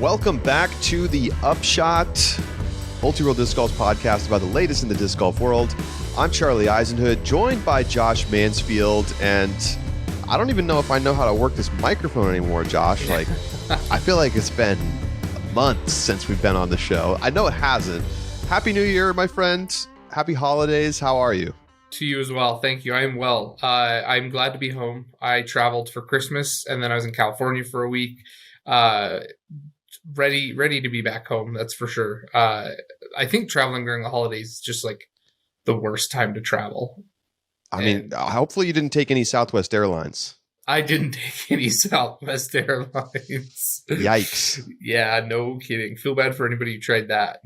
Welcome back to the Upshot Multi-World Disc Golf podcast about the latest in the disc golf world. I'm Charlie Eisenhood, joined by Josh Mansfield, and I don't even know if I know how to work this microphone anymore, Josh. Like, I feel like it's been months since we've been on the show. I know it hasn't. Happy New Year, my friend. Happy holidays. How are you? To you as well. Thank you. I am well. I'm glad to be home. I traveled for Christmas, and then I was in California for a week. Ready to be back home. That's for sure. I think traveling during the holidays is just like the worst time to travel. I mean, hopefully you didn't take any Southwest Airlines. I didn't take any Southwest Airlines. Yikes. Yeah, no kidding. Feel bad for anybody who tried that.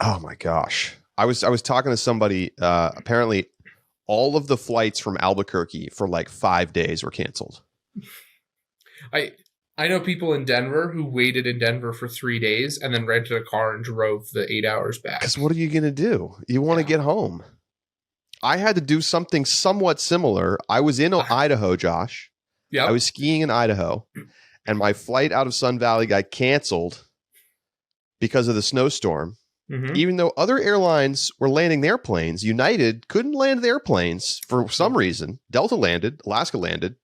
Oh my gosh. I was talking to somebody, apparently all of the flights from Albuquerque for like 5 days were canceled. I know people in Denver who waited in Denver for 3 days and then rented a car and drove the 8 hours back. Because what are you going to do? You want to get home. I had to do something somewhat similar. I was in Idaho, Josh. Yeah. I was skiing in Idaho, and my flight out of Sun Valley got canceled because of the snowstorm. Mm-hmm. Even though other airlines were landing their planes, United couldn't land their planes for some reason. Delta landed, Alaska landed.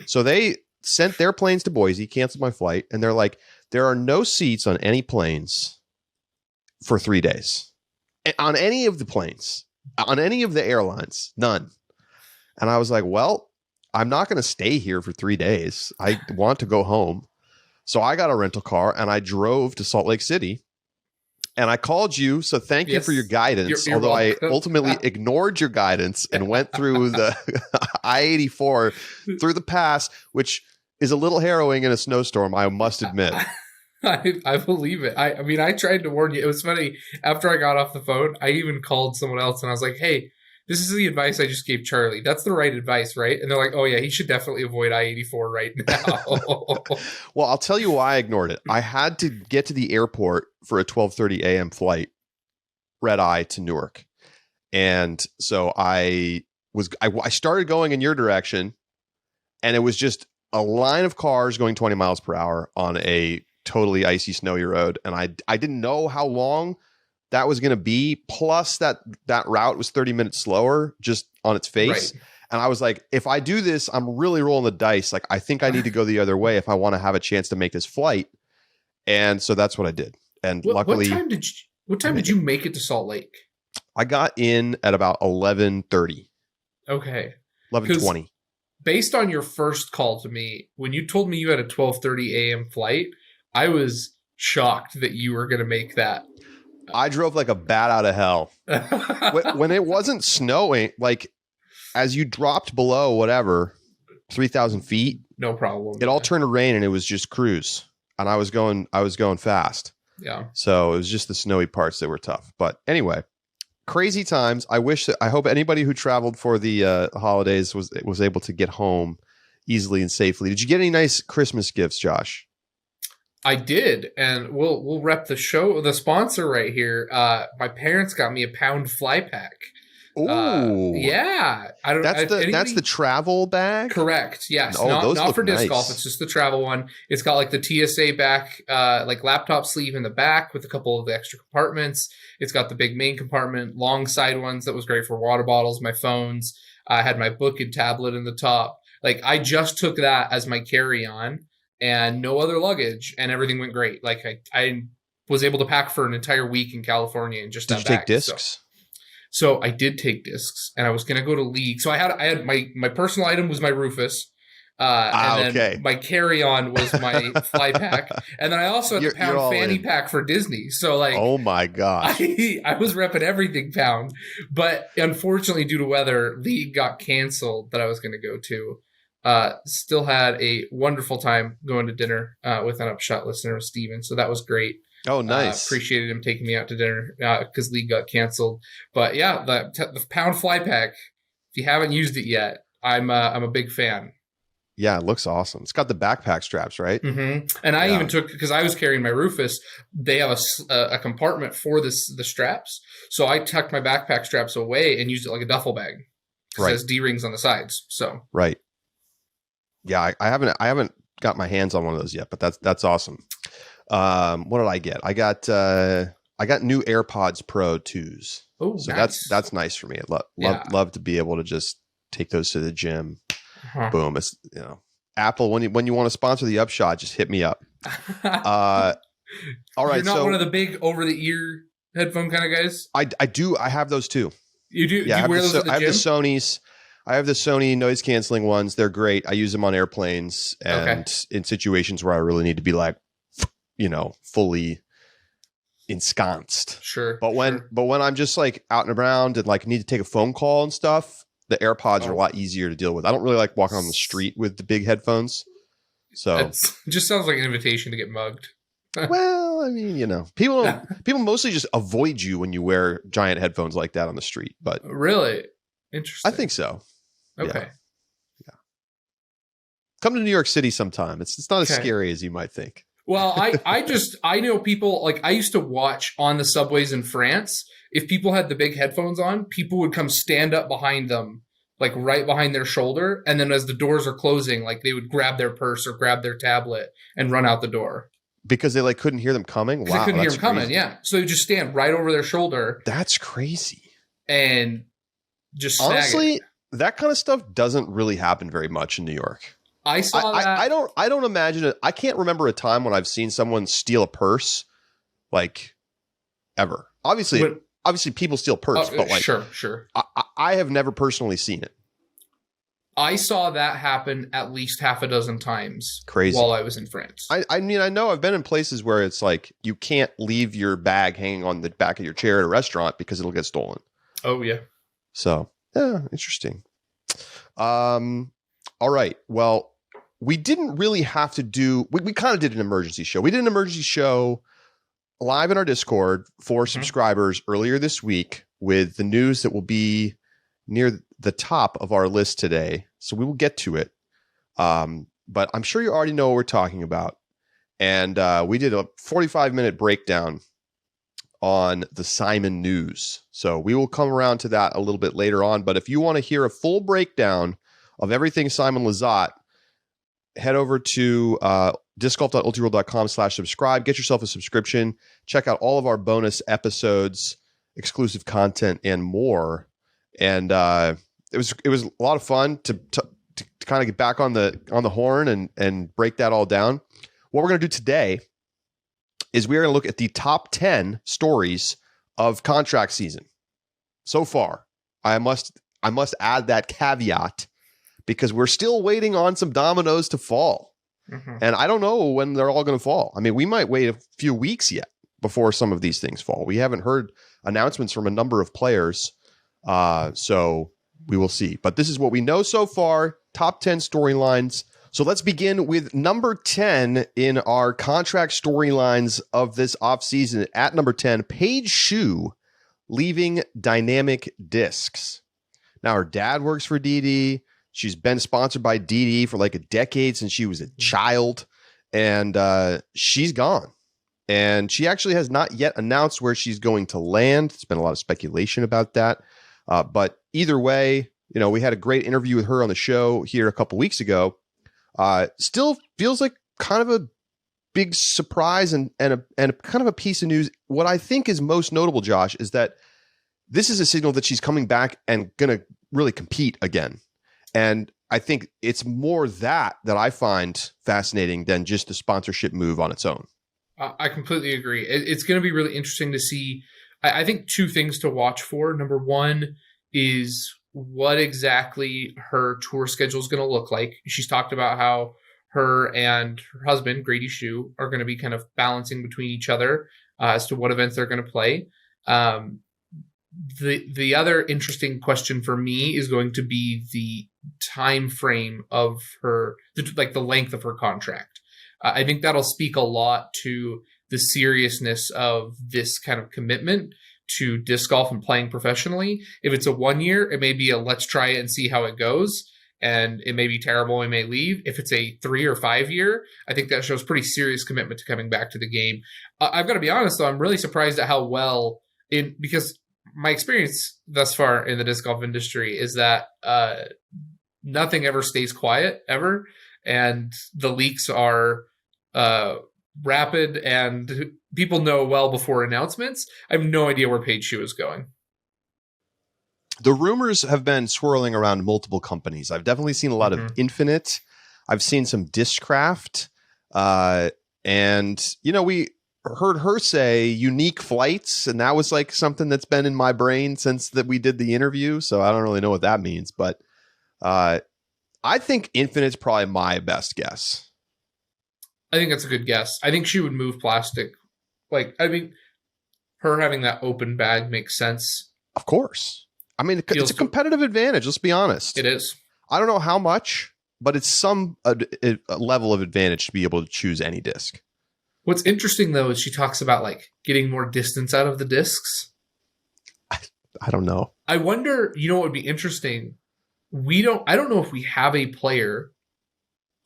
So they sent their planes to Boise, canceled my flight, and they're like, there are no seats on any planes for 3 days. On any of the planes, on any of the airlines, none. And I was like, well, I'm not going to stay here for 3 days. I want to go home. So I got a rental car and I drove to Salt Lake City. And I called you, so thank you for your guidance, you're although welcome. I ultimately ignored your guidance and went through the I-84 through the pass, which is a little harrowing in a snowstorm, I must admit. I believe it. I mean, I tried to warn you. It was funny. After I got off the phone, I even called someone else and I was like, hey, this is the advice I just gave Charlie. That's the right advice, right? And they're like, oh yeah, he should definitely avoid I-84 right now. Well, I'll tell you why I ignored it. I had to get to the airport for a 12:30 a.m. flight, red eye to Newark. And so I started going in your direction, and it was just a line of cars going 20 miles per hour on a totally icy, snowy road. And I didn't know how long that was going to be. Plus that route was 30 minutes slower just on its face. Right. And I was like, if I do this, I'm really rolling the dice. Like, I think I need to go the other way if I want to have a chance to make this flight. And so that's what I did. And luckily, what time did you make it to Salt Lake? I got in at about 11:30. Okay. 11:20. Based on your first call to me, when you told me you had a 12:30 a.m. flight, I was shocked that you were going to make that. I drove like a bat out of hell. When it wasn't snowing, like as you dropped below whatever 3,000 feet, no problem. It all turned to rain and it was just cruise, and I was going fast. Yeah. So it was just the snowy parts that were tough. But anyway, crazy times. I hope anybody who traveled for the holidays was able to get home easily and safely. Did you get any nice Christmas gifts, Josh? I did, and we'll rep the sponsor right here. My parents got me a pound fly pack. Ooh, yeah. That's the travel bag. Correct. Yes. Oh, not for disc nice. golf. It's just the travel one. It's got like the TSA back, like laptop sleeve in the back with a couple of the extra compartments. It's got the big main compartment, long side ones that was great for water bottles, my phones. I had my book and tablet in the top. Like, I just took that as my carry-on and no other luggage, and everything went great. Like, I was able to pack for an entire week in California and just Did you take discs? So I did take discs, and I was going to go to league. So I had my personal item was my Rufus. And then my carry-on was my fly pack. And then I also had the pound fanny pack for Disney. So like, oh my gosh, I was repping everything pound, but unfortunately due to weather, league got canceled that I was going to go to. Still had a wonderful time going to dinner, with an Upshot listener, Steven. So that was great. Oh, nice. Appreciated him taking me out to dinner, because league got canceled. But yeah, the pound fly pack, if you haven't used it yet, I'm a big fan. Yeah, it looks awesome. It's got the backpack straps, right? Mm-hmm. And I even took, because I was carrying my Rufus, they have a compartment for the straps. So I tucked my backpack straps away and used it like a duffel bag. Right. It has D-rings on the sides. So right. Yeah, I haven't got my hands on one of those yet, but that's awesome. What did I get? I got new AirPods Pro 2s. Oh, so nice. that's nice for me. Love to be able to just take those to the gym. Boom. It's, Apple, when you want to sponsor the Upshot, just hit me up. All right. You're not one of the big over the ear headphone kind of guys? I do. I have those too. You do? Yeah, do you wear those at the gym? I have the Sonys. I have the Sony noise canceling ones. They're great. I use them on airplanes and in situations where I really need to be like, fully ensconced. Sure. But when I'm just like out and around and like need to take a phone call and stuff, the AirPods are a lot easier to deal with. I don't really like walking on the street with the big headphones. So it just sounds like an invitation to get mugged. Well, I mean, people mostly just avoid you when you wear giant headphones like that on the street. But really interesting. I think so. Okay. Yeah. Come to New York City sometime. It's not as scary as you might think. Well, I know people, like I used to watch on the subways in France. If people had the big headphones on, people would come stand up behind them, like right behind their shoulder. And then as the doors are closing, like they would grab their purse or grab their tablet and run out the door. Because they like couldn't hear them coming? Wow. They couldn't hear them coming, yeah. So they would just stand right over their shoulder. That's crazy. And just honestly, that kind of stuff doesn't really happen very much in New York. I saw that. I don't imagine it. I can't remember a time when I've seen someone steal a purse, like, ever. Obviously people steal purse, but like, sure. I have never personally seen it. I saw that happen at least half a dozen times. Crazy. While I was in France. I mean, I know I've been in places where it's like you can't leave your bag hanging on the back of your chair at a restaurant because it'll get stolen. Oh yeah. So yeah, interesting. All right. Well, we didn't really have to do. We kind of did an emergency show. We did an emergency show live in our Discord for subscribers earlier this week with the news that will be near the top of our list today. So we will get to it. But I'm sure you already know what we're talking about. And we did a 45-minute breakdown on the Simon news. So we will come around to that a little bit later on. But if you want to hear a full breakdown of everything Simon Lizotte, head over to discgolf.ultiworld.com/subscribe. Get yourself a subscription. Check out all of our bonus episodes, exclusive content, and more. And it was a lot of fun to kind of get back on the horn and break that all down. What we're going to do today is we're going to look at the top 10 stories of contract season so far. I must add that caveat because we're still waiting on some dominoes to fall. And I don't know when they're all going to fall. I mean, we might wait a few weeks yet before some of these things fall. We haven't heard announcements from a number of players. So we will see. But this is what we know so far. Top 10 storylines. So let's begin with number 10 in our contract storylines of this offseason. At number 10, Paige Shue leaving Dynamic Discs. Now, her dad works for DD. She's been sponsored by DD for like a decade since she was a child. And she's gone. And she actually has not yet announced where she's going to land. There's been a lot of speculation about that. But either way, we had a great interview with her on the show here a couple weeks ago. Still feels like kind of a big surprise and a kind of a piece of news. What I think is most notable, Josh, is that this is a signal that she's coming back and going to really compete again. And I think it's more that I find fascinating than just the sponsorship move on its own. I completely agree. It's going to be really interesting to see. I think two things to watch for. Number one is what exactly her tour schedule is going to look like. She's talked about how her and her husband, Grady Shue, are going to be kind of balancing between each other as to what events they're going to play. The other interesting question for me is going to be the time frame of her, like the length of her contract. I think that'll speak a lot to the seriousness of this kind of commitment to disc golf and playing professionally. If it's a 1 year, it may be a let's try it and see how it goes. And it may be terrible. We may leave. If it's a 3 or 5 year, I think that shows pretty serious commitment to coming back to the game. I've got to be honest, though, I'm really surprised at how well because my experience thus far in the disc golf industry is that nothing ever stays quiet ever. And the leaks are rapid and people know well before announcements. I have no idea where Paige Shue is going. The rumors have been swirling around multiple companies. I've definitely seen a lot of Infinite. I've seen some Discraft. And, we heard her say Unique Flights, and that was like something that's been in my brain since that we did the interview. So I don't really know what that means, but I think Infinite's probably my best guess. I think that's a good guess. I think she would move plastic. Her having that open bag makes sense. Of course. I mean, it's a competitive advantage. Let's be honest. It is. I don't know how much, but it's some a level of advantage to be able to choose any disc. What's interesting, though, is she talks about getting more distance out of the discs. I don't know. I wonder, what would be interesting? I don't know if we have a player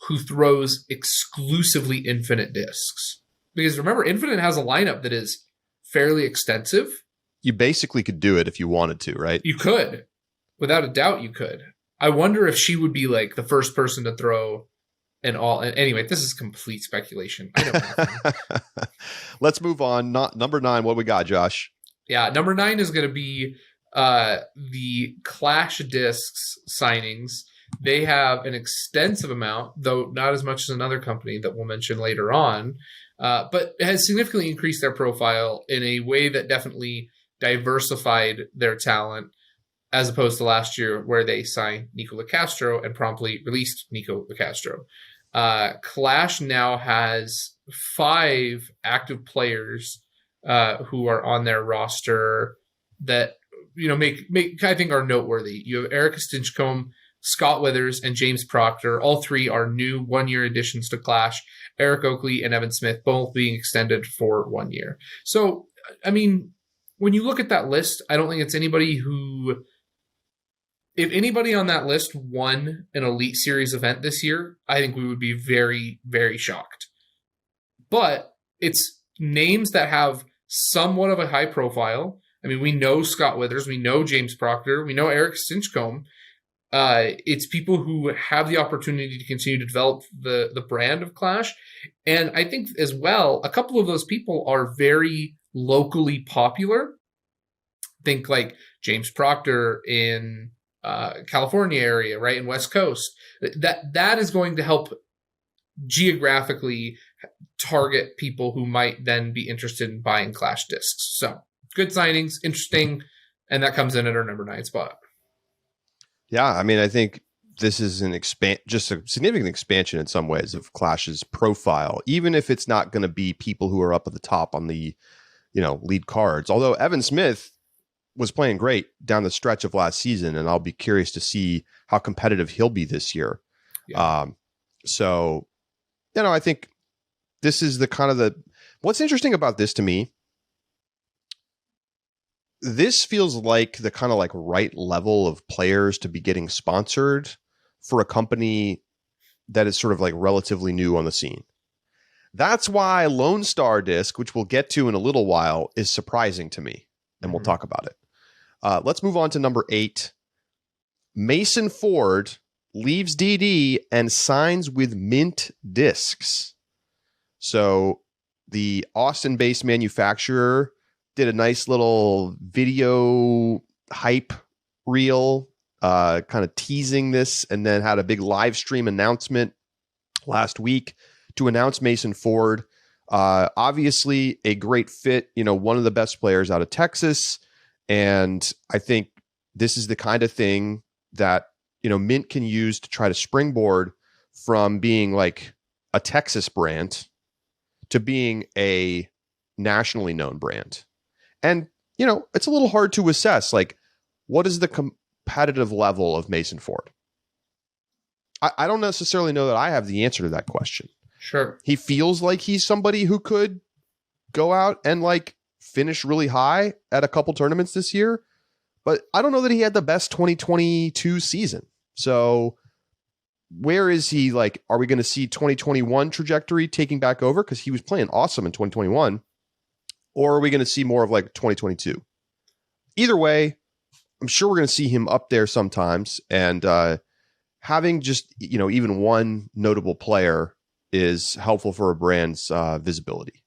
who throws exclusively Infinite discs. Because remember, Infinite has a lineup that is fairly extensive. You basically could do it if you wanted to, right? You could. Without a doubt, you could. I wonder if she would be the first person to throw an all. Anyway, this is complete speculation. I don't know. Let's move on. Number 9. What we got, Josh? Yeah, number 9 is going to be the Clash discs signings. They have an extensive amount, though not as much as another company that we'll mention later on, but it has significantly increased their profile in a way that definitely diversified their talent, as opposed to last year where they signed Nico LaCastro and promptly released Nico LaCastro. Clash now has 5 active players who are on their roster that make I think are noteworthy. You have Erica Stinchcombe, Scott Withers, and James Proctor. All 3 are new 1-year additions to Clash. Eric Oakley and Evan Smith both being extended for 1 year. So, I mean, when you look at that list, I don't think it's anybody who... If anybody on that list won an Elite Series event this year, I think we would be very, very shocked. But it's names that have somewhat of a high profile. I mean, we know Scott Withers, we know James Proctor, we know Eric Stinchcombe. It's people who have the opportunity to continue to develop the brand of Clash. And I think as well, a couple of those people are very locally popular. Think James Proctor in California area, right, in West Coast. That is going to help geographically target people who might then be interested in buying Clash discs. So good signings, interesting, and that comes in at our number 9 spot. Yeah, I mean, I think this is just a significant expansion in some ways of Clash's profile, even if it's not going to be people who are up at the top on the, lead cards. Although Evan Smith was playing great down the stretch of last season, and I'll be curious to see how competitive he'll be this year. Yeah. So, I think this is what's interesting about this to me. This feels like the kind of right level of players to be getting sponsored for a company that is sort of relatively new on the scene. That's why Lone Star Disc, which we'll get to in a little while, is surprising to me, and we'll talk about it. Let's move on to number 8. Mason Ford leaves DD and signs with Mint Discs. So the Austin-based manufacturer did a nice little video hype reel, kind of teasing this, and then had a big live stream announcement last week to announce Mason Ford. Obviously a great fit, one of the best players out of Texas. And I think this is the kind of thing that, Mint can use to try to springboard from being a Texas brand to being a nationally known brand. And, it's a little hard to assess, what is the competitive level of Mason Ford? I don't necessarily know that I have the answer to that question. Sure. He feels like he's somebody who could go out and finish really high at a couple tournaments this year, but I don't know that he had the best 2022 season. So where is he? Are we going to see 2021 trajectory taking back over? Because he was playing awesome in 2021. Or are we going to see more of 2022? Either way, I'm sure we're going to see him up there sometimes. And having just, even one notable player is helpful for a brand's visibility.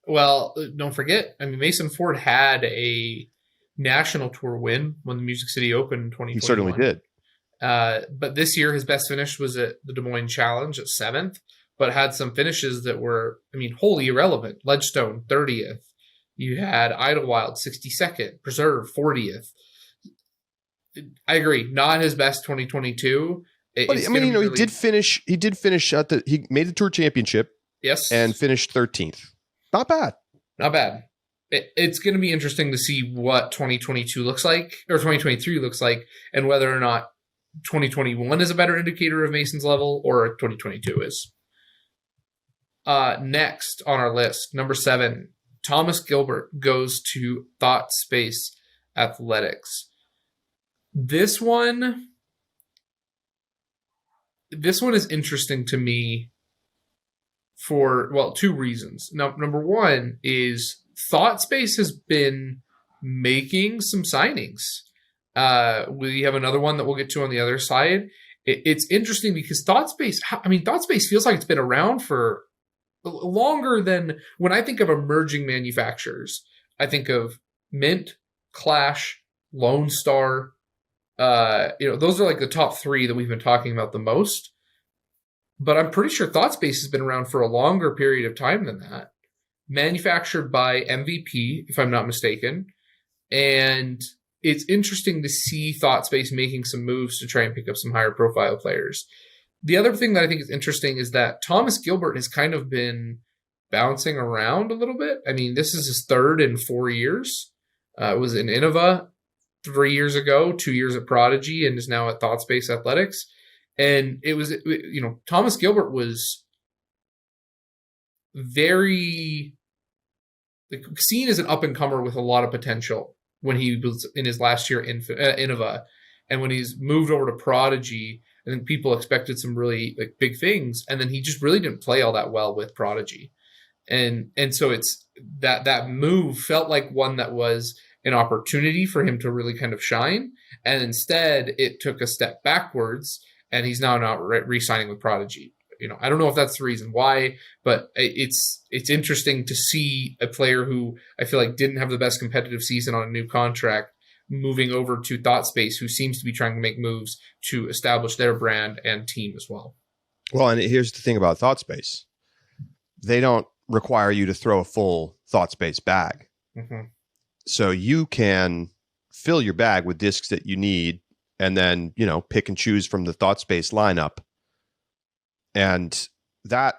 Well, don't forget, I mean, Mason Ford had a national tour win when the Music City Open in 2021. He certainly did. But this year, his best finish was at the Des Moines Challenge at 7th, but had some finishes that were, I mean, wholly irrelevant. Ledgestone, 30th. You had Idlewild, 62nd. Preserve, 40th. I agree. Not his best 2022. But I mean, really... he did finish at he made the Tour Championship. Yes. And finished 13th. Not bad. Not bad. It's going to be interesting to see what 2022 looks like, or 2023 looks like, and whether or not 2021 is a better indicator of Mason's level, or 2022 is. Next on our list, number 7, Thomas Gilbert goes to Thought Space Athletics. This one is interesting to me for, well, 2 reasons. Now, number 1 is ThoughtSpace has been making some signings. We have another one that we'll get to on the other side. It's interesting because ThoughtSpace feels like it's been around for longer than, when I think of emerging manufacturers, I think of Mint, Clash, Lone Star. Those are like the top 3 that we've been talking about the most. But I'm pretty sure ThoughtSpace has been around for a longer period of time than that. Manufactured by MVP, if I'm not mistaken. And it's interesting to see ThoughtSpace making some moves to try and pick up some higher profile players. The other thing that I think is interesting is that Thomas Gilbert has kind of been bouncing around a little bit. I mean, this is his 3rd in 4 years. It was in Innova 3 years ago, 2 years at Prodigy, and is now at ThoughtSpace Athletics. And it was, Thomas Gilbert was very seen as an up-and-comer with a lot of potential when he was in his last year in Innova. And when he's moved over to Prodigy, I think people expected some really big things. And then he just really didn't play all that well with Prodigy. And so it's that move felt like one that was an opportunity for him to really kind of shine. And instead, it took a step backwards. And he's now not re-signing with Prodigy. I don't know if that's the reason why, but it's interesting to see a player who I feel like didn't have the best competitive season on a new contract moving over to ThoughtSpace, who seems to be trying to make moves to establish their brand and team as well. Well, and here's the thing about ThoughtSpace. They don't require you to throw a full ThoughtSpace bag. Mm-hmm. So you can fill your bag with discs that you need, and then, pick and choose from the ThoughtSpace lineup. And that,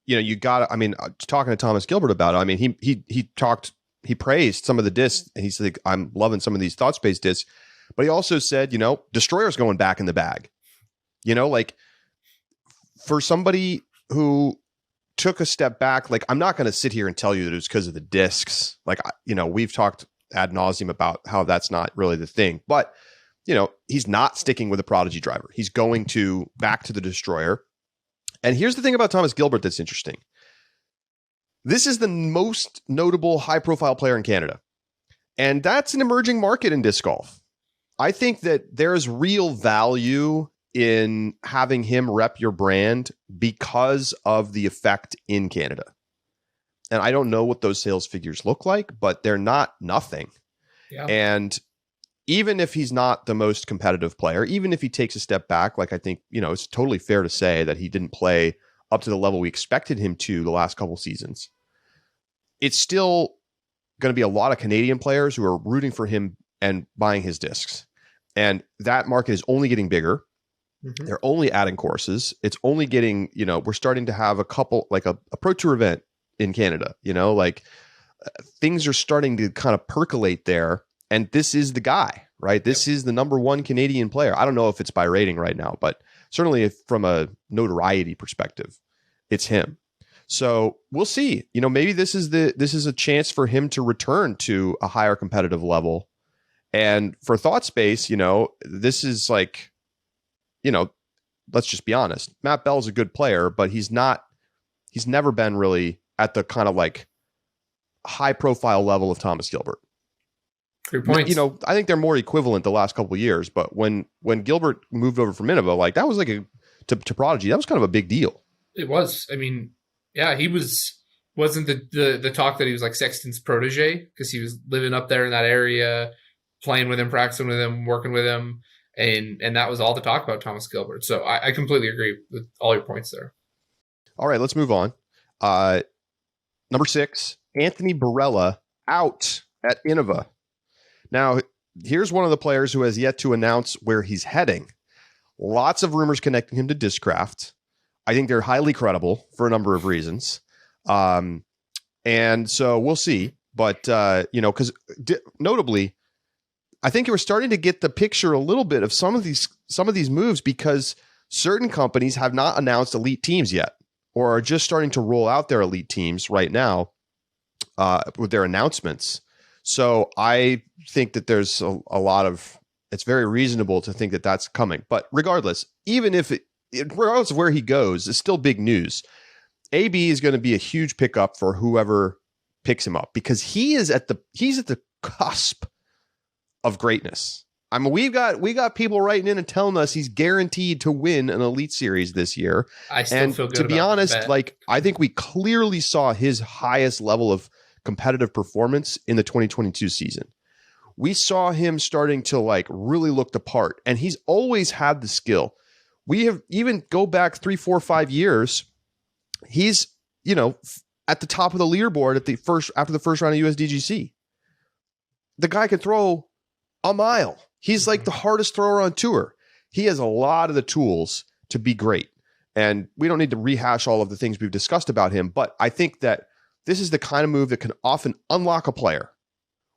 you got to, I mean, talking to Thomas Gilbert about it, I mean, he praised some of the discs, and he's like, I'm loving some of these ThoughtSpace discs. But he also said, Destroyer's going back in the bag. For somebody who took a step back, I'm not going to sit here and tell you that it was because of the discs. We've talked ad nauseum about how that's not really the thing. But he's not sticking with a Prodigy driver. He's going back to the Destroyer. And here's the thing about Thomas Gilbert that's interesting. This is the most notable high-profile player in Canada. And that's an emerging market in disc golf. I think that there's real value in having him rep your brand because of the effect in Canada. And I don't know what those sales figures look like, but they're not nothing. Yeah. And even if he's not the most competitive player, even if he takes a step back, I think, it's totally fair to say that he didn't play up to the level we expected him to the last couple seasons. It's still going to be a lot of Canadian players who are rooting for him and buying his discs. And that market is only getting bigger. Mm-hmm. They're only adding courses. It's only getting, we're starting to have a couple, a Pro Tour event in Canada, things are starting to kind of percolate there. And this is the guy, right? This is the number 1 Canadian player. I don't know if it's by rating right now, but certainly from a notoriety perspective, it's him. So we'll see. Maybe this is a chance for him to return to a higher competitive level. And for ThoughtSpace, this is let's just be honest. Matt Bell's a good player, but he's never been really at the kind of high profile level of Thomas Gilbert. Great points. I think they're more equivalent the last couple of years, but when Gilbert moved over from Innova, that was a to Prodigy. That was kind of a big deal. It was. I mean, yeah, he wasn't the talk that he was like Sexton's protege, because he was living up there in that area, playing with him, practicing with him, working with him, and that was all the talk about Thomas Gilbert. So I completely agree with all your points there. All right, let's move on. Number 6, Anthony Barella out at Innova. Now, here's one of the players who has yet to announce where he's heading. Lots of rumors connecting him to Discraft. I think they're highly credible for a number of reasons. And so we'll see. But, because notably, I think we're starting to get the picture a little bit of some of these moves, because certain companies have not announced elite teams yet, or are just starting to roll out their elite teams right now with their announcements. So I think that there's a lot of, it's very reasonable to think that that's coming. But regardless, even if regardless of where he goes, it's still big news. AB is going to be a huge pickup for whoever picks him up, because he's at the cusp of greatness. I mean, we got people writing in and telling us he's guaranteed to win an Elite Series this year. I still feel good. To be honest, I think we clearly saw his highest level of competitive performance in the 2022 season. We saw him starting to really look the part, and he's always had the skill. We have even go back 3, 4, 5 years. He's, at the top of the leaderboard after the first round of USDGC. The guy can throw a mile. He's like the hardest thrower on tour. He has a lot of the tools to be great. And we don't need to rehash all of the things we've discussed about him, but I think that this is the kind of move that can often unlock a player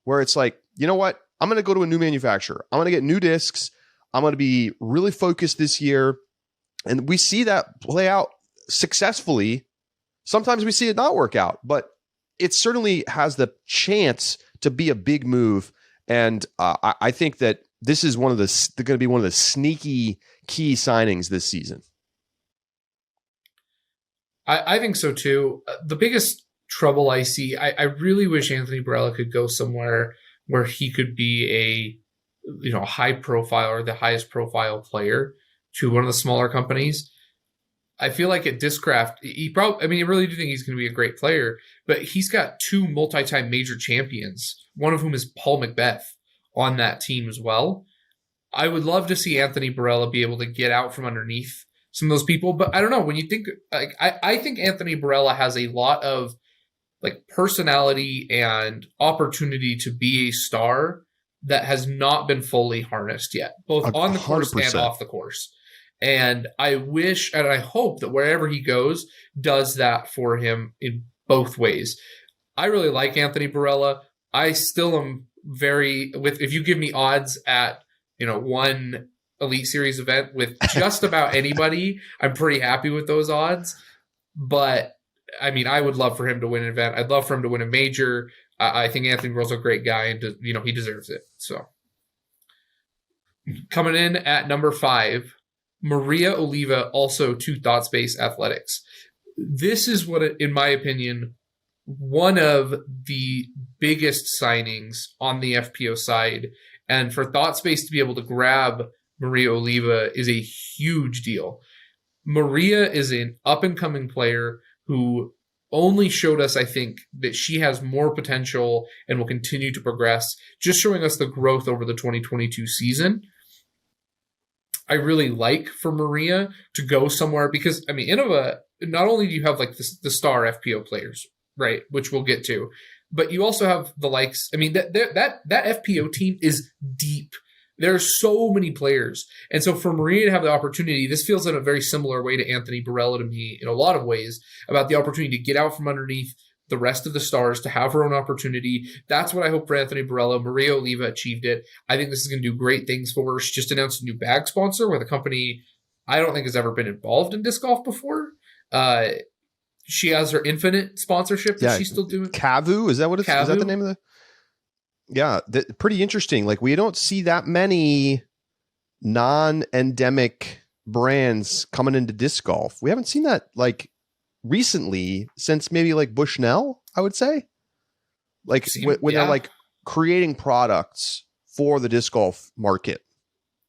where it's like, you know what? I'm going to go to a new manufacturer. I'm going to get new discs. I'm going to be really focused this year. And we see that play out successfully. Sometimes we see it not work out, but it certainly has the chance to be a big move. And I think that this is going to be one of the sneaky key signings this season. I think so too. The biggest trouble I see, I really wish Anthony Barella could go somewhere where he could be a high profile or the highest profile player to one of the smaller companies. I feel like at Discraft, I really do think he's going to be a great player, but he's got 2 multi-time major champions, one of whom is Paul McBeth on that team as well. I would love to see Anthony Barella be able to get out from underneath some of those people, but I don't know. When you think, I think Anthony Barella has a lot of personality and opportunity to be a star that has not been fully harnessed yet, both on the course 100%. And off the course. And I wish and I hope that wherever he goes does that for him in both ways. I really like Anthony Barella. I still am if you give me odds at, one Elite Series event with just about anybody, I'm pretty happy with those odds. But I would love for him to win an event. I'd love for him to win a major. I think Anthony Barella's a great guy, and he deserves it. So coming in at number 5, Maria Oliva, also to ThoughtSpace Athletics. This is in my opinion, one of the biggest signings on the FPO side. And for ThoughtSpace to be able to grab Maria Oliva is a huge deal. Maria is an up-and-coming player who only showed us, I think, that she has more potential and will continue to progress, just showing us the growth over the 2022 season. I really like for Maria to go somewhere because, Innova, not only do you have the star FPO players, right, which we'll get to, but you also have the likes. That FPO team is deep. There are so many players. And so for Maria to have the opportunity, this feels in a very similar way to Anthony Barella to me in a lot of ways, about the opportunity to get out from underneath the rest of the stars, to have her own opportunity. That's what I hope for Anthony Barella. Maria Oliva achieved it. I think this is going to do great things for her. She just announced a new bag sponsor with a company I don't think has ever been involved in disc golf before. She has her Infinite sponsorship that she's still doing. Kavu, is that what it's? Is that the name of the? Yeah, pretty interesting. We don't see that many non-endemic brands coming into disc golf. We haven't seen that recently since maybe Bushnell, I would say. When they're creating products for the disc golf market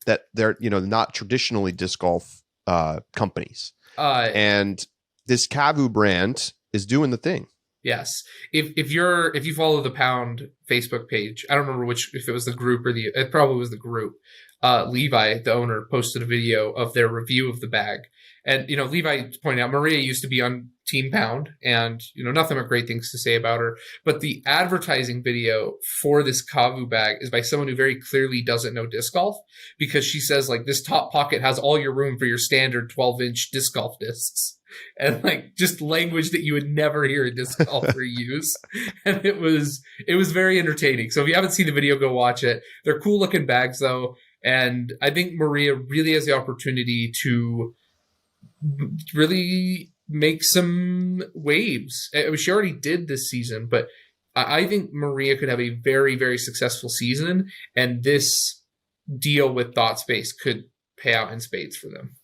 that they're not traditionally disc golf companies. And this Kavu brand is doing the thing. Yes. If you follow the Pound Facebook page, I don't remember if it was the group or it probably was the group. Levi, the owner, posted a video of their review of the bag. And, Levi pointed out Maria used to be on Team Pound and, nothing but great things to say about her. But the advertising video for this Kavu bag is by someone who very clearly doesn't know disc golf, because she says, like, this top pocket has all your room for your standard 12-inch disc golf discs. And like just language that you would never hear a disc golfer use. And it was very entertaining. So if you haven't seen the video, go watch it. They're cool looking bags though. And I think Maria really has the opportunity to really make some waves. She already did this season, but I think Maria could have a very, very successful season. And this deal with ThoughtSpace could pay out in spades for them.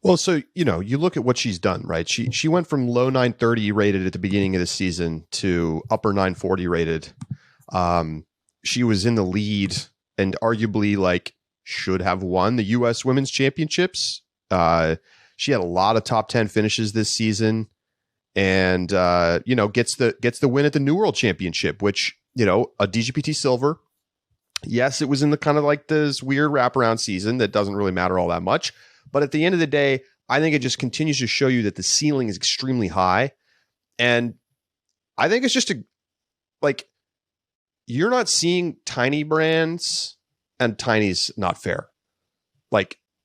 Well, so, you look at what she's done, right? She went from low 930 rated at the beginning of the season to upper 940 rated. She was in the lead and arguably should have won the U.S. Women's Championships. She had a lot of top 10 finishes this season and, gets the win at the New World Championship, which, a DGPT silver. Yes, it was in the kind of like this weird wraparound season that doesn't really matter all that much. But at the end of the day, I think it just continues to show you that the ceiling is extremely high. And I think it's just you're not seeing tiny brands, and tiny's not fair,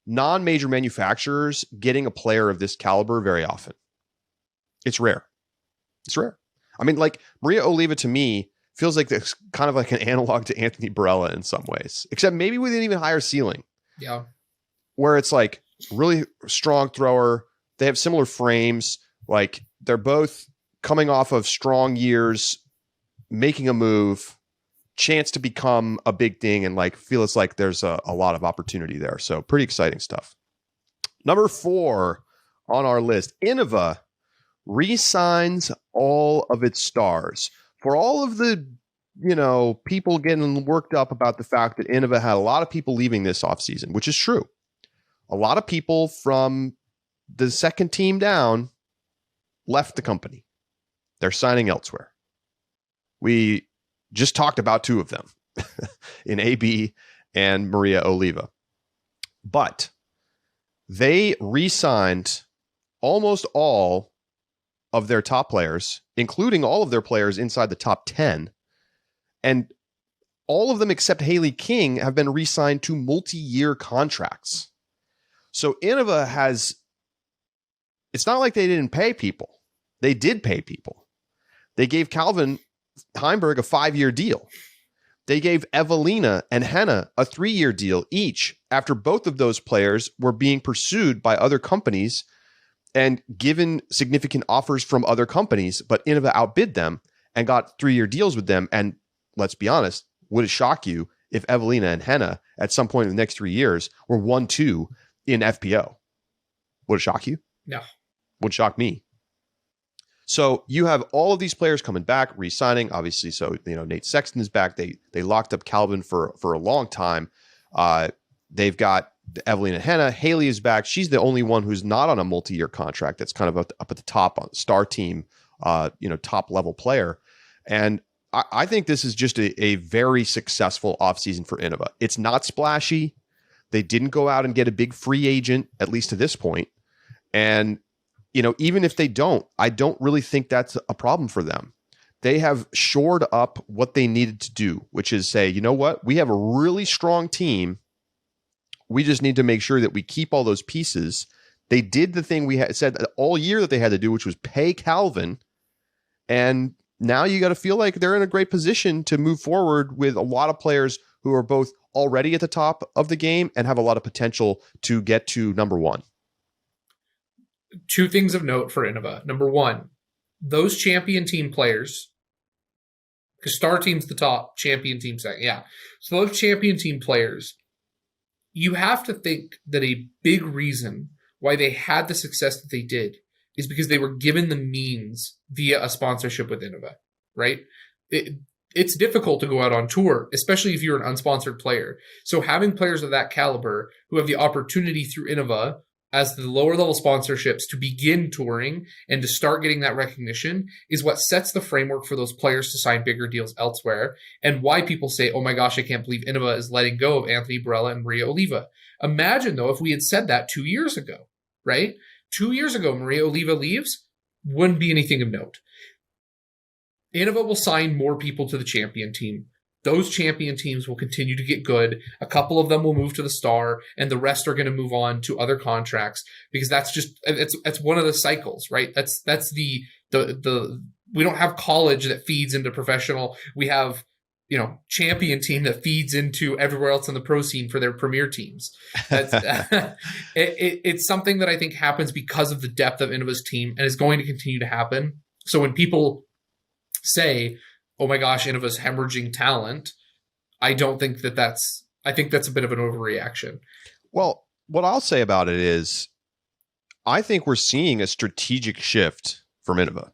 non-major manufacturers getting a player of this caliber very often. It's rare. I mean, Maria Oliva to me feels like this kind of like an analog to Anthony Barella in some ways, except maybe with an even higher ceiling. Yeah. Where it's really strong thrower. They have similar frames. They're both coming off of strong years, making a move, chance to become a big thing, and feel it's there's a lot of opportunity there. So pretty exciting stuff. Number 4 on our list, Innova re-signs all of its stars. For all of the, people getting worked up about the fact that Innova had a lot of people leaving this offseason, which is true. A lot of people from the second team down left the company. They're signing elsewhere. We just talked about 2 of them in AB and Maria Oliva. But they re-signed almost all of their top players, including all of their players inside the top 10. And all of them except Haley King have been re-signed to multi-year contracts. So Innova it's not like they didn't pay people. They did pay people. They gave Calvin Heimberg a 5-year deal. They gave Evelina and Henna a 3-year deal each after both of those players were being pursued by other companies and given significant offers from other companies, but Innova outbid them and got 3-year deals with them. And let's be honest, would it shock you if Evelina and Henna at some point in the next 3 years were 1-2 in FPO? Would it shock you? No. Would shock me. So you have all of these players coming back, re-signing, obviously. So, Nate Sexton is back. They locked up Calvin for a long time. They've got Evelina and Henna. Haley is back. She's the only one who's not on a multi-year contract. That's kind of up at the top on star team, top level player. And I think this is just a very successful offseason for Innova. It's not splashy. They didn't go out and get a big free agent, at least to this point. And, even if they don't, I don't really think that's a problem for them. They have shored up what they needed to do, which is say, you know what? We have a really strong team. We just need to make sure that we keep all those pieces. They did the thing we had said all year that they had to do, which was pay Calvin. And now you got to feel like they're in a great position to move forward with a lot of players who are both already at the top of the game and have a lot of potential to get to number 1. 2 things of note for Innova. Number 1, those champion team players, because star team's the top, champion team second. Yeah. So those champion team players, you have to think that a big reason why they had the success that they did is because they were given the means via a sponsorship with Innova, right? It's difficult to go out on tour, especially if you're an unsponsored player. So having players of that caliber who have the opportunity through Innova as the lower level sponsorships to begin touring and to start getting that recognition is what sets the framework for those players to sign bigger deals elsewhere, and why people say, oh my gosh, I can't believe Innova is letting go of Anthony Barella and Maria Oliva. Imagine, though, if we had said that 2 years ago, right? 2 years ago, Maria Oliva leaves, wouldn't be anything of note. Innova will sign more people to the champion team. Those champion teams will continue to get good. A couple of them will move to the star, and the rest are going to move on to other contracts, because it's one of the cycles, right? That's the we don't have college that feeds into professional. We have, champion team that feeds into everywhere else in the pro scene for their premier teams. It's something that I think happens because of the depth of Innova's team, and is going to continue to happen. So when people say, oh my gosh, Innova's hemorrhaging talent, I think that's a bit of an overreaction. Well, what I'll say about it is, I think we're seeing a strategic shift from Innova.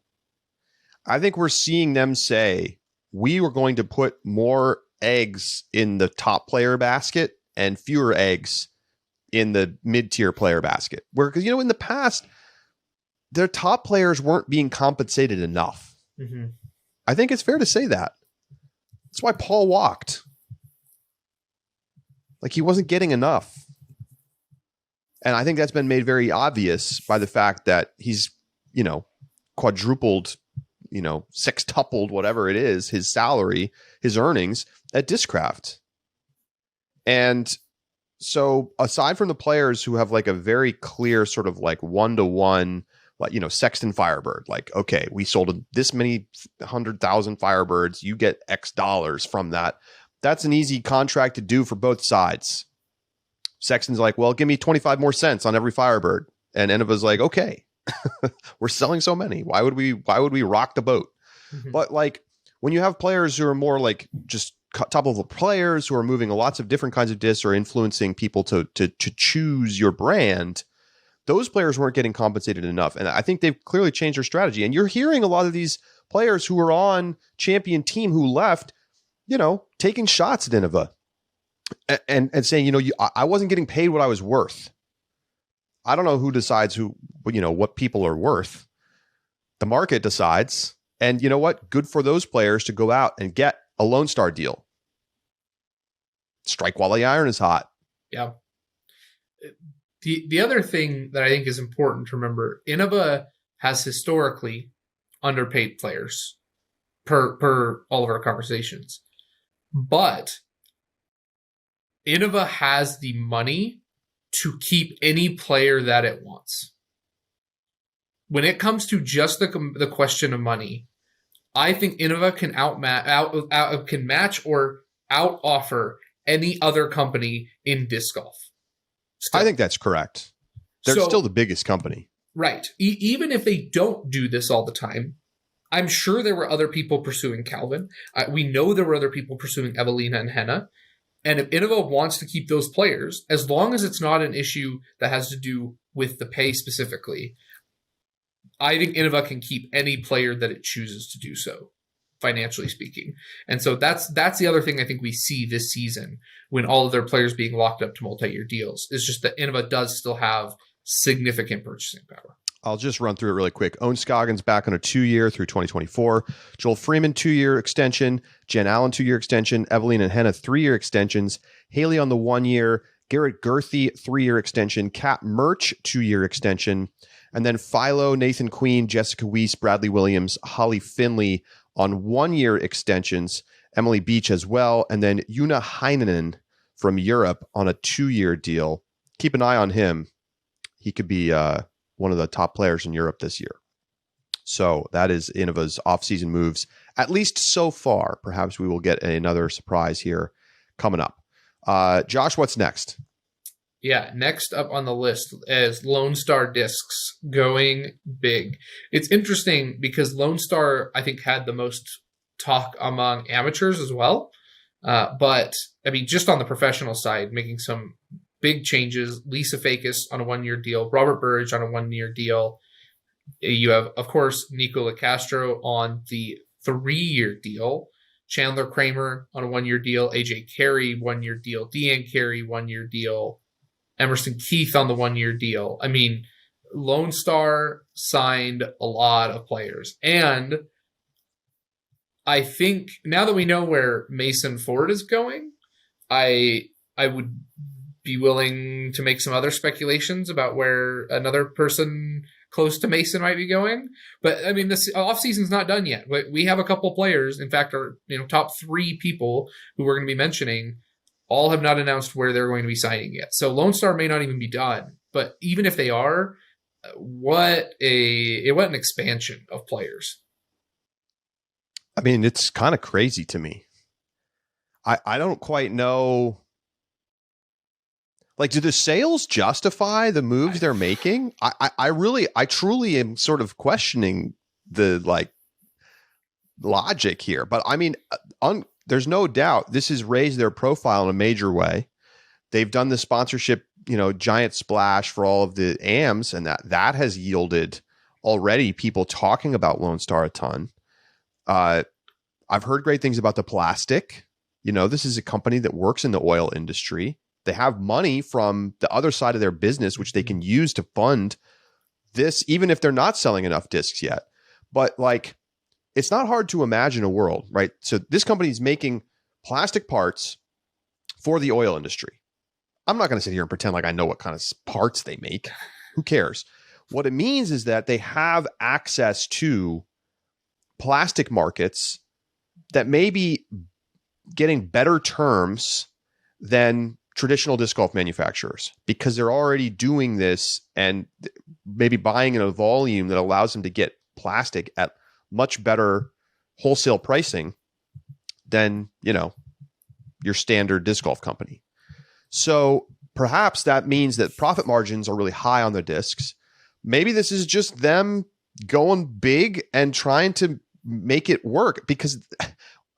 I think we're seeing them say, we were going to put more eggs in the top player basket and fewer eggs in the mid-tier player basket. Because, in the past, their top players weren't being compensated enough. Mm-hmm. I think it's fair to say that. That's why Paul walked. He wasn't getting enough. And I think that's been made very obvious by the fact that he's, quadrupled, sextupled, whatever it is, his salary, his earnings at Discraft. And so aside from the players who have a very clear sort of one-to-one, Sexton Firebird, okay, we sold this many 100,000 Firebirds, you get X dollars from that. That's an easy contract to do for both sides. Sexton's well, give me 25 more cents on every Firebird. And Innova's okay, we're selling so many. Why would we rock the boat? Mm-hmm. But when you have players who are more just top level players who are moving lots of different kinds of discs or influencing people to choose your brand, those players weren't getting compensated enough. And I think they've clearly changed their strategy. And you're hearing a lot of these players who were on champion team who left, taking shots at Innova and saying, I wasn't getting paid what I was worth. I don't know who decides what people are worth. The market decides. And you know what? Good for those players to go out and get a Lone Star deal. Strike while the iron is hot. Yeah. The other thing that I think is important to remember, Innova has historically underpaid players per all of our conversations. But Innova has the money to keep any player that it wants. When it comes to just the question of money, I think Innova can can match or out offer any other company in disc golf. Still. I think that's correct. They're still the biggest company. Right. Even if they don't do this all the time, I'm sure there were other people pursuing Calvin. We know there were other people pursuing Evelina and Henna. And if Innova wants to keep those players, as long as it's not an issue that has to do with the pay specifically, I think Innova can keep any player that it chooses to do so, financially speaking. And so that's the other thing I think we see this season when all of their players being locked up to multi-year deals. Is just that Innova does still have significant purchasing power. I'll just run through it really quick. Owen Scoggins back on a 2-year through 2024. Joel Freeman, 2-year extension. Jen Allen, 2-year extension. Evelyn and Henna, 3-year extensions. Haley on the 1-year. Garrett Gerthy, 3-year extension. Kat Murch, 2-year extension. And then Philo, Nathan Queen, Jessica Weiss, Bradley Williams, Holly Finley on 1-year extensions. Emily Beach as well. And then Una Heinonen from Europe on a 2-year deal. Keep an eye on him. He could be one of the top players in Europe this year. So that is Innova's offseason moves, at least so far. Perhaps we will get another surprise here coming up. Josh, what's next? Yeah, next up on the list is Lone Star Discs going big. It's interesting because Lone Star, I think, had the most talk among amateurs as well. But, I mean, just on the professional side, making some big changes. Lisa Fakis on a 1-year deal. Robert Burridge on a 1-year deal. You have, of course, Nico LaCastro on the 3-year deal. Chandler Kramer on a 1-year deal. AJ Carey, 1-year deal. Deanne Carey, 1-year deal. Emerson Keith on the 1-year deal. I mean, Lone Star signed a lot of players. And I think now that we know where Mason Ford is going, I would be willing to make some other speculations about where another person close to Mason might be going. But I mean, this offseason's not done yet. We have a couple players, in fact, our top 3 people who we're going to be mentioning all have not announced where they're going to be signing yet. So Lone Star may not even be done. But even if they are, what an expansion of players. I mean, it's kind of crazy to me. I don't quite know. Like, do the sales justify the moves they're making? I truly am sort of questioning the logic here. But I mean, there's no doubt this has raised their profile in a major way. They've done the sponsorship, giant splash for all of the AMs, and that has yielded already people talking about Lone Star a ton. I've heard great things about the plastic. This is a company that works in the oil industry. They have money from the other side of their business, which they can use to fund this, even if they're not selling enough discs yet. But it's not hard to imagine a world, right? So this company is making plastic parts for the oil industry. I'm not going to sit here and pretend like I know what kind of parts they make. Who cares? What it means is that they have access to plastic markets that may be getting better terms than traditional disc golf manufacturers, because they're already doing this and maybe buying in a volume that allows them to get plastic at much better wholesale pricing than, your standard disc golf company. So perhaps that means that profit margins are really high on their discs. Maybe this is just them going big and trying to make it work, because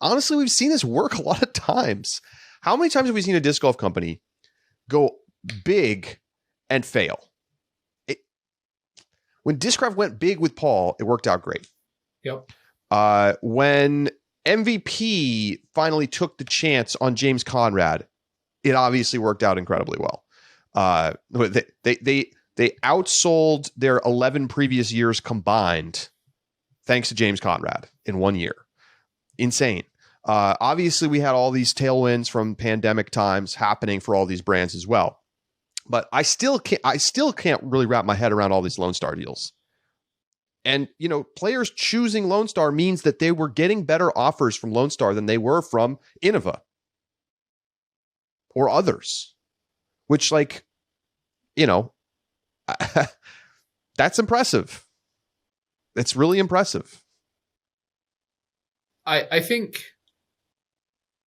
honestly, we've seen this work a lot of times. How many times have we seen a disc golf company go big and fail? When Discraft went big with Paul, it worked out great. Yep. When MVP finally took the chance on James Conrad, it obviously worked out incredibly well. They outsold their 11 previous years combined thanks to James Conrad in 1 year. Insane. Obviously, we had all these tailwinds from pandemic times happening for all these brands as well. But I still can't really wrap my head around all these Lone Star deals. And, players choosing Lone Star means that they were getting better offers from Lone Star than they were from Innova or others, which that's impressive. It's really impressive. I think,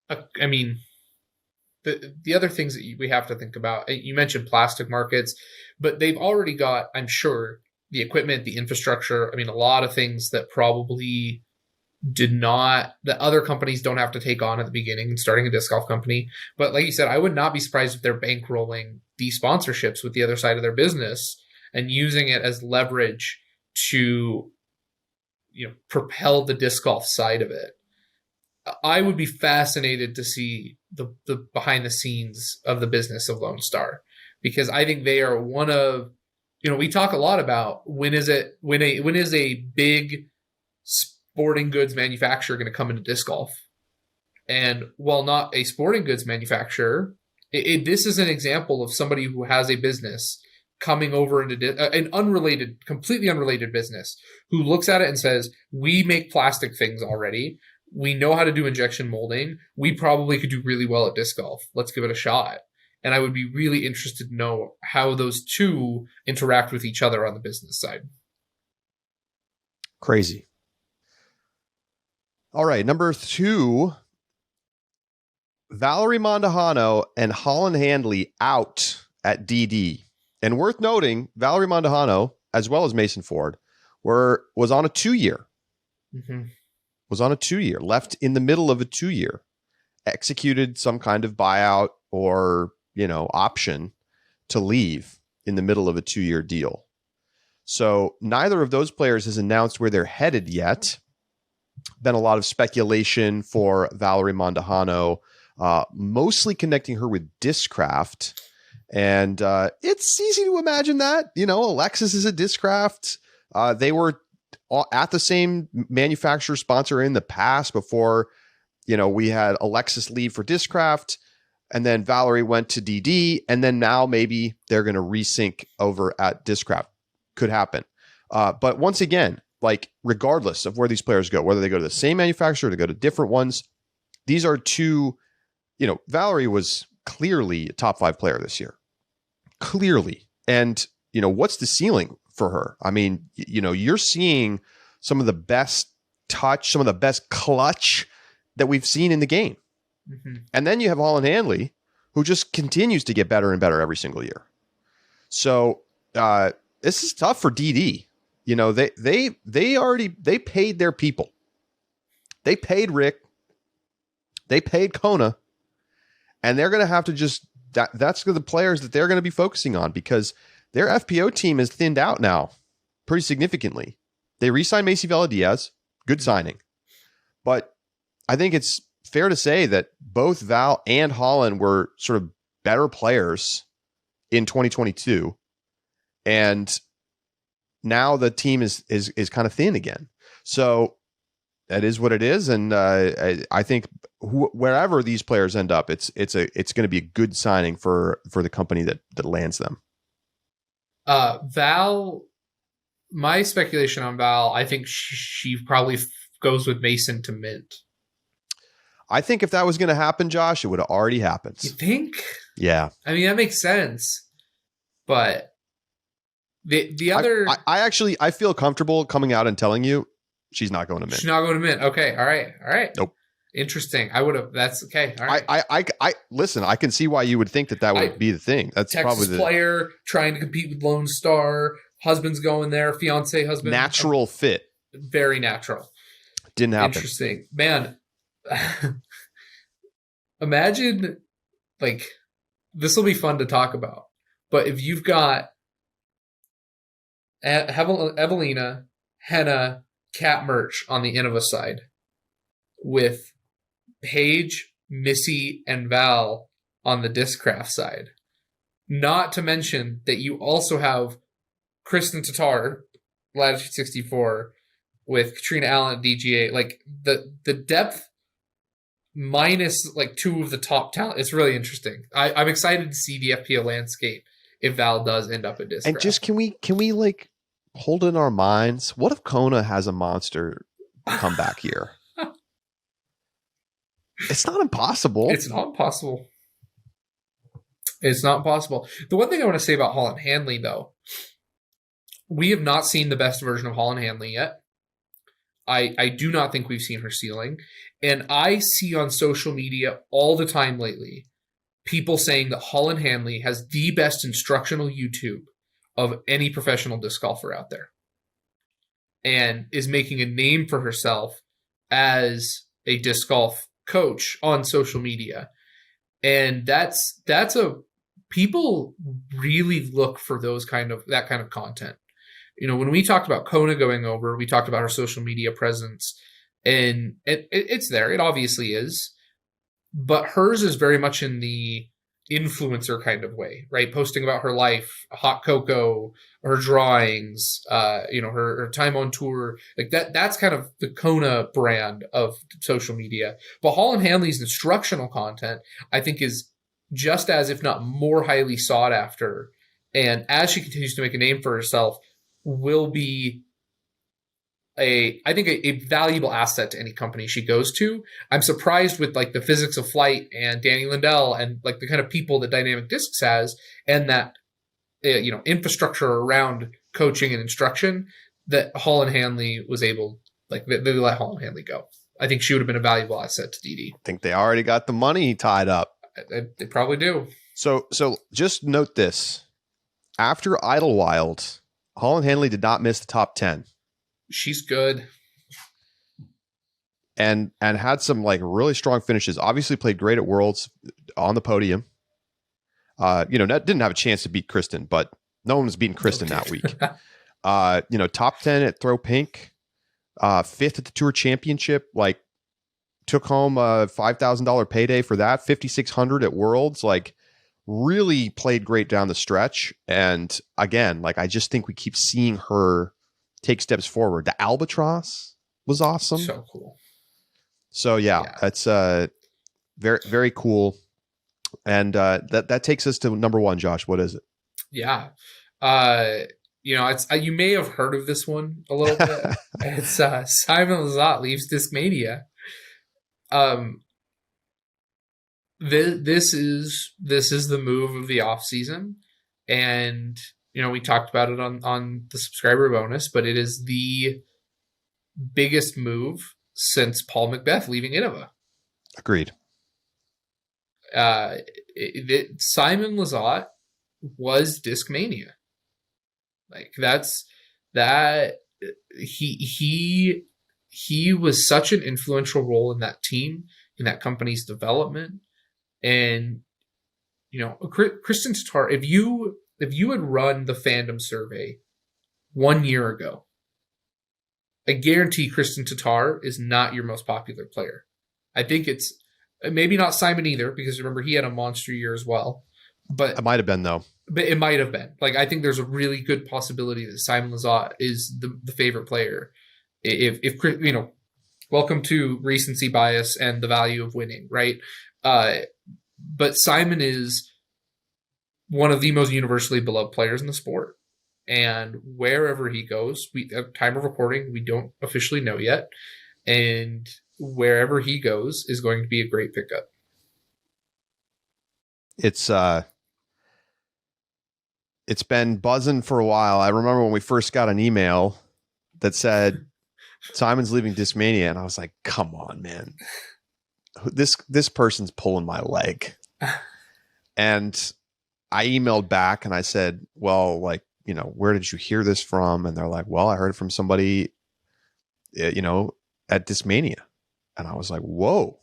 I mean, the other things that we have to think about, you mentioned plastic markets, but they've already got, I'm sure, the equipment, the infrastructure. I mean, a lot of things that probably that other companies don't have to take on at the beginning and starting a disc golf company. But like you said, I would not be surprised if they're bankrolling these sponsorships with the other side of their business and using it as leverage to, propel the disc golf side of it. I would be fascinated to see the behind the scenes of the business of Lone Star, because I think they are one of, we talk a lot about when is a big sporting goods manufacturer going to come into disc golf. And while not a sporting goods manufacturer, this is an example of somebody who has a business coming over into an completely unrelated business, who looks at it and says, we make plastic things already. We know how to do injection molding. We probably could do really well at disc golf. Let's give it a shot. And I would be really interested to know how those two interact with each other on the business side. Crazy. All right, number 2, Valerie Mondahano and Holland Handley out at DD. And worth noting, Valerie Mondahano, as well as Mason Ford, was on a 2-year. Mm-hmm. Was on a 2-year, left in the middle of a 2-year, executed some kind of buyout or, option to leave in the middle of a 2-year deal. So neither of those players has announced where they're headed yet. Been a lot of speculation for Valerie Mondahano, mostly connecting her with Discraft And it's easy to imagine that, Alexis is a Discraft. They were at the same manufacturer sponsor in the past before, we had Alexis leave for Discraft, and then Valerie went to DD, and then now maybe they're going to resync over at Discraft. Could happen. But once again, like regardless of where these players go, whether they go to the same manufacturer or to go to different ones, these are two, Valerie was clearly a top 5 player this year. Clearly. And, what's the ceiling for her? I mean, you're seeing some of the best touch, some of the best clutch that we've seen in the game. Mm-hmm. And then you have Holland Handley, who just continues to get better and better every single year. So this is tough for DD. They paid their people. They paid Rick. They paid Kona. And they're going to have to just, that's the players that they're going to be focusing on, because their FPO team is thinned out now pretty significantly. They re-signed Macy Vela-Diaz. Good signing. But I think it's fair to say that both Val and Holland were sort of better players in 2022. And now the team is kind of thin again. So that is what it is. And I think wherever these players end up, it's going to be a good signing for the company that lands them. Val, my speculation on Val, I think she probably goes with Mason to Mint. I think if that was going to happen, Josh, it would have already happened. You think? Yeah. I mean, that makes sense. But the other... I feel comfortable coming out and telling you she's not going to Mint. She's not going to Mint. Okay. All right. Nope. Interesting. I would have... That's okay. All right. I listen, I can see why you would think that would be the thing. That's Texas probably player trying to compete with Lone Star. Husband's going there. Fiance, husband. Natural fit. Very natural. Didn't happen. Interesting. Man, imagine, like, this will be fun to talk about. But if you've got Evelina, Henna, Cat Merch on the Innova side, with Paige, Missy, and Val on the Discraft side, not to mention that you also have Kristen Tatar, Latitude 64, with Katrina Allen at DGA, like the depth minus like 2 of the top talent. It's really interesting. I'm excited to see the FPO landscape if Val does end up at Discraft. And just can we like hold in our minds, what if Kona has a monster comeback here? It's not impossible. It's not impossible. It's not possible. The one thing I want to say about Holland Handley, though, we have not seen the best version of Holland Handley yet. I do not think we've seen her ceiling. And I see on social media all the time lately people saying that Holland Handley has the best instructional YouTube of any professional disc golfer out there, and is making a name for herself as a disc golf coach on social media. And that's people really look for that kind of content. When we talked about Kona going over, we talked about her social media presence, and it's there. It obviously is, but hers is very much in the influencer kind of way, right? Posting about her life, hot cocoa, her drawings, her time on tour, like that. That's kind of the Kona brand of social media. But Holland Handley's instructional content, I think, is just as, if not more, highly sought after. And as she continues to make a name for herself, will be a valuable asset to any company she goes to. I'm surprised with like the Physics of Flight and Danny Lindell and like the kind of people that Dynamic Discs has, and that infrastructure around coaching and instruction, that Holland Handley was able, like they let Holland Handley go. I think she would have been a valuable asset to DD. I think they already got the money tied up. They probably do. So just note this: after Idlewild, Holland Handley did not miss the top 10. She's good. And had some like really strong finishes. Obviously played great at Worlds on the podium. Didn't have a chance to beat Kristen, but no one was beating Kristen that week. Top 10 at Throw Pink, 5th at the Tour Championship, like took home a $5,000 payday for that, 5,600 at Worlds. Like really played great down the stretch. And again, like I just think we keep seeing her take steps forward. The albatross was awesome. So cool. So yeah. That's very, very cool. And that takes us to number one, Josh. What is it? Yeah. It's you may have heard of this one a little bit. It's Simon Lizotte leaves Discmania. This is the move of the offseason. And we talked about it on the subscriber bonus, but it is the biggest move since Paul Macbeth leaving Innova. Agreed. Simon Lizotte was Discmania. Like that he was such an influential role in that team, in that company's development. And Kristen Tatar, if you had run the fandom survey 1 year ago, I guarantee Kristen Tatar is not your most popular player. I think it's maybe not Simon either, because remember he had a monster year as well. But it might have been though. But it might have been. Like I think there's a really good possibility that Simon Lizotte is the favorite player. If welcome to recency bias and the value of winning, right? But Simon is one of the most universally beloved players in the sport. And wherever he goes, at time of recording, we don't officially know yet. And wherever he goes is going to be a great pickup. It's been buzzing for a while. I remember when we first got an email that said Simon's leaving Discmania, and I was like, come on, man. This person's pulling my leg. And I emailed back and I said, well, like, where did you hear this from? And they're like, well, I heard it from somebody, at Discmania. And I was like, whoa.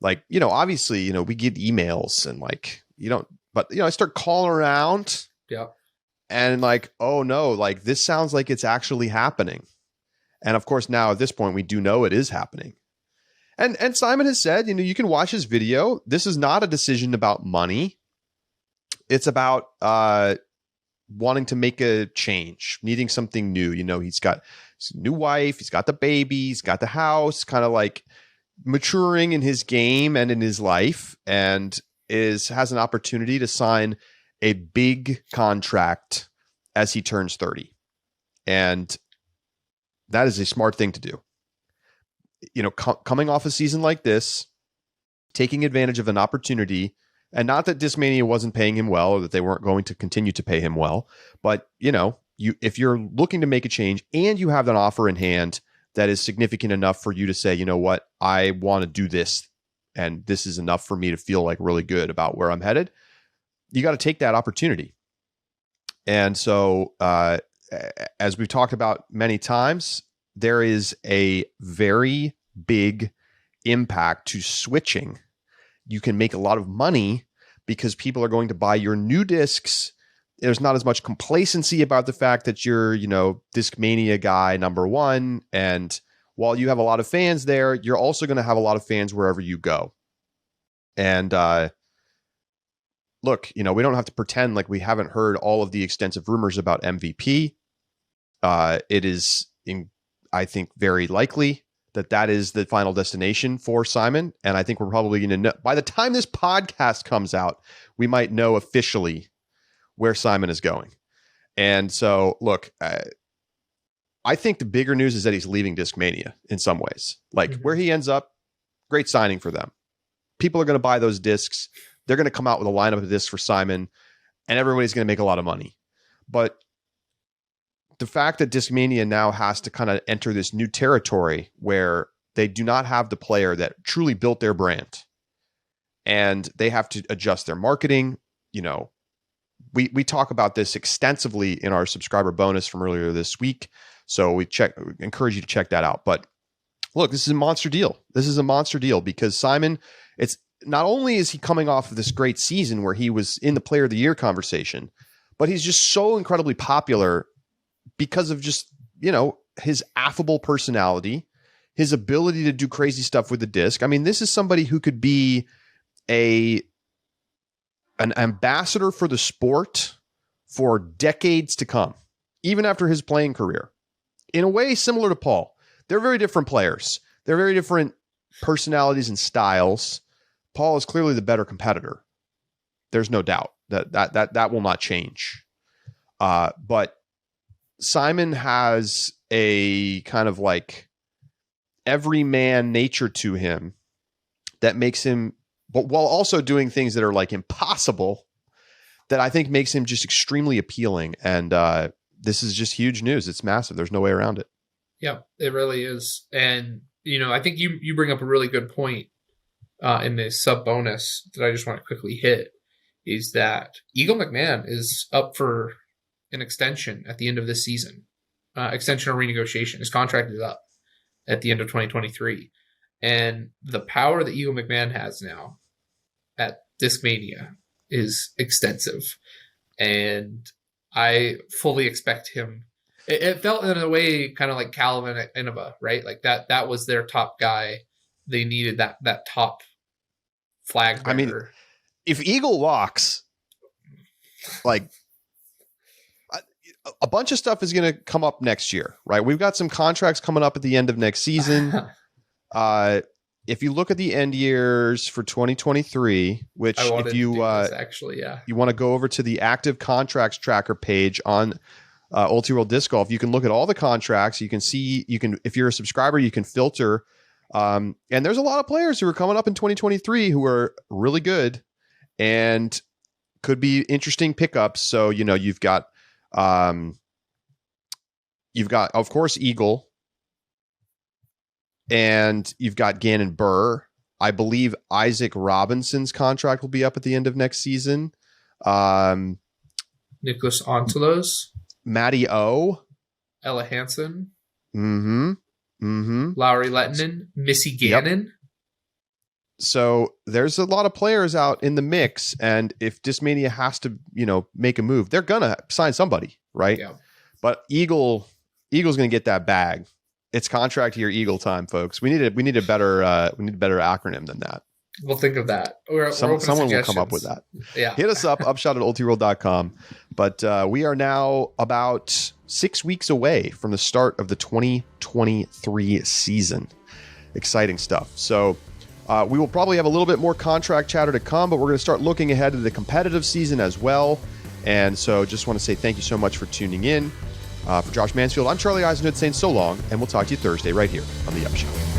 Like, obviously, we get emails and like, but I start calling around. Yeah. And like, oh no, like this sounds like it's actually happening. And of course, now at this point, we do know it is happening. And Simon has said, you can watch his video. This is not a decision about money. It's about wanting to make a change, needing something new. He's got his new wife, he's got the baby, he's got the house, kind of like maturing in his game and in his life, and has an opportunity to sign a big contract as he turns 30. And that is a smart thing to do. Coming off a season like this, taking advantage of an opportunity, and not that Discmania wasn't paying him well or that they weren't going to continue to pay him well, but if you're looking to make a change and you have an offer in hand that is significant enough for you to say, you know what, I want to do this, and this is enough for me to feel like really good about where I'm headed, you got to take that opportunity. And so, as we've talked about many times, there is a very big impact to switching. You can make a lot of money because people are going to buy your new discs. There's not as much complacency about the fact that you're, Discmania guy number one. And while you have a lot of fans there, you're also going to have a lot of fans wherever you go. And look, we don't have to pretend like we haven't heard all of the extensive rumors about MVP. It is, I think, very likely that is the final destination for Simon. And I think we're probably going to know by the time this podcast comes out, we might know officially where Simon is going. And so, look, I think the bigger news is that he's leaving Discmania in some ways. Like where he ends up, great signing for them. People are going to buy those discs. They're going to come out with a lineup of discs for Simon, and everybody's going to make a lot of money. But the fact that Discmania now has to kind of enter this new territory where they do not have the player that truly built their brand, and they have to adjust their marketing. We talk about this extensively in our subscriber bonus from earlier this week. So encourage you to check that out. But look, this is a monster deal. This is a monster deal because Simon, it's not only is he coming off of this great season where he was in the player of the year conversation, but he's just so incredibly popular because of just, his affable personality, his ability to do crazy stuff with the disc. I mean, this is somebody who could be an ambassador for the sport for decades to come, even after his playing career. In a way similar to Paul. They're very different players. They're very different personalities and styles. Paul is clearly the better competitor. There's no doubt that will not change. But Simon has a kind of like everyman nature to him that makes him, but while also doing things that are like impossible, that I think makes him just extremely appealing. And this is just huge news. It's massive. There's no way around it. Yeah, it really is. And, I think you bring up a really good point in this sub bonus that I just want to quickly hit, is that Eagle McMahon is up for an extension at the end of this season. Extension or renegotiation. His contract is up at the end of 2023. And the power that Eagle McMahon has now at Discmania is extensive. And I fully expect him. It felt in a way kind of like Calvin at Innova, right? Like that was their top guy. They needed that top flag bearer. I mean, if Eagle walks, like a bunch of stuff is going to come up next year, right? We've got some contracts coming up at the end of next season. If you look at the end years for 2023, which if you you want to go over to the active contracts tracker page on Ulti-World Disc Golf, you can look at all the contracts. You can see, if you're a subscriber, you can filter. And there's a lot of players who are coming up in 2023 who are really good and could be interesting pickups. So, you've got, of course, Eagle, and you've got Gannon Burr. I believe Isaac Robinson's contract will be up at the end of next season. Nicholas Ontelos. Matty O. Ella Hansen. Mm-hmm. Mm-hmm. Lowry Lettinen. Missy Gannon. Yep. So there's a lot of players out in the mix, and if Discmania has to, make a move, they're gonna sign somebody, right? Yeah. But Eagle's gonna get that bag. It's contract year Eagle time, folks. We need a better acronym than that. We'll think of that. Someone will come up with that. Yeah. Hit us up, upshot@ultiworld.com. But we are now about 6 weeks away from the start of the 2023 season. Exciting stuff. So we will probably have a little bit more contract chatter to come, but we're going to start looking ahead to the competitive season as well. And so just want to say thank you so much for tuning in. For Josh Mansfield, I'm Charlie Eisenhood saying so long, and we'll talk to you Thursday right here on The Upshot.